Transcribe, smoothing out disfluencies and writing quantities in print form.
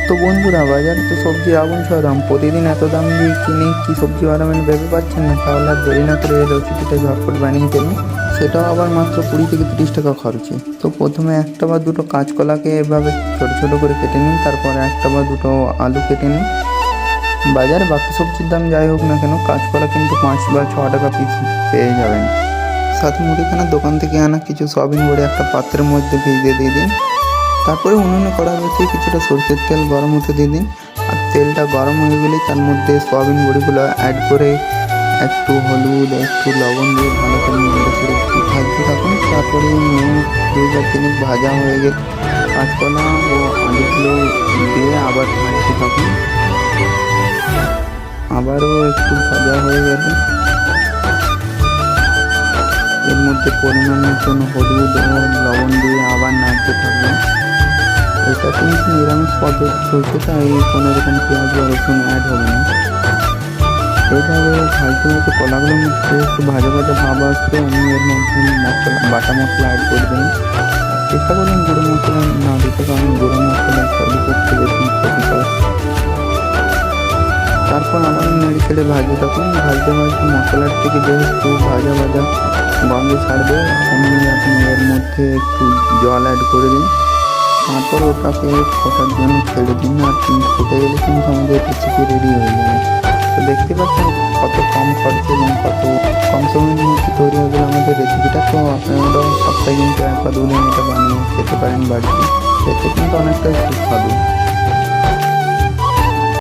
তো বন্ধুরা, বাজারে তো সবজির আগুন ছোঁয়া দাম, প্রতিদিন এত দাম দিয়ে কিনে কি সবজি বানাবেন ভেবে পাচ্ছেন না? তাহলে আর দেরি না করে এই রেসিপিটা ঝটপট বানিয়ে ফেলুন, সেটাও আবার মাত্র 20 থেকে 30 টাকা খরচে। তো প্রথমে একটা বা দুটো কাঁচকলাকে এভাবে ছোট ছোট করে কেটে নিন, তারপরে একটা বা দুটো আলু কেটে নিন। বাজারে বাকি সবজির দাম যাই হোক না কেন, কাঁচকলা কিন্তু 5 বা 6 টাকা পিস পেয়ে যাবেন। সাথে মুদিখানার দোকান থেকে আনা কিছু সয়াবিন বড়ি একটা পাত্রের মধ্যে ভিজিয়ে দিয়ে দিন। তারপরে উনুনে কড়া বসিয়ে কিছুটা সরষের তেল গরম হতে দিয়ে দিন। আর তেলটা গরম হয়ে গেলে তার মধ্যে সয়াবিন বড়িগুলো অ্যাড করে একটু হলুদ, একটু লবণ দিয়ে ভালো করে নেড়ে চেড়ে ভাজতে থাকুন। তারপরে 2-3 ভাজা হয়ে গেলে কাঁচকলা ও আলুগুলো দিয়ে আবার ভাজতে থাকুন। আবারও একটু ভাজা হয়ে গেলে এর মধ্যে পরিমাণের জন্য হলুদ ও লবণ দিয়ে আবার নাড়তে থাকবেন। এটা কিন্তু নিরামিষ পদ্ধতি চলছে, তাই কোনো রকম পেঁয়াজ বা রসুন অ্যাড হবে না। এইভাবে ভাজতে ভাজতে কলাগুলোর মধ্যে একটু ভাজা ভাজা ভাব আসলে আমি এর মধ্যে বাটা মশলা অ্যাড করে দেবেন। চেষ্টা করবেন গুঁড়ো মশলা না দিতে, কারণ গুঁড়ো মশলা পক্ষে বেশি ক্ষতিকর। তারপর আবার নেড়ে ছেড়ে ভাজতে থাকুন। ভাজতে ভাজতে মশলার থেকে যেহেতু ভাজা ভাজা গন্ধ ছাড়বে, অমনি আপনি এর মধ্যে একটু জল অ্যাড করে দিন। তারপর ওটাকে ফোটার জন্য ছেড়ে দিন। আর ফুটে গেলে কিন্তু আমাদের রেসিপি রেডি হয়ে যাবে। তো দেখতে পাচ্ছেন কত কম খরচে এবং কত কম সময়ের মধ্যে তৈরি হয়ে গেল আমাদের রেসিপিটা। তো আপনারাও সপ্তাহে কিন্তু 1 বা 2 দিন এটা বানিয়ে খেতে পারেন বাড়িতে, খেতে কিন্তু অনেকটাই সুস্বাদু।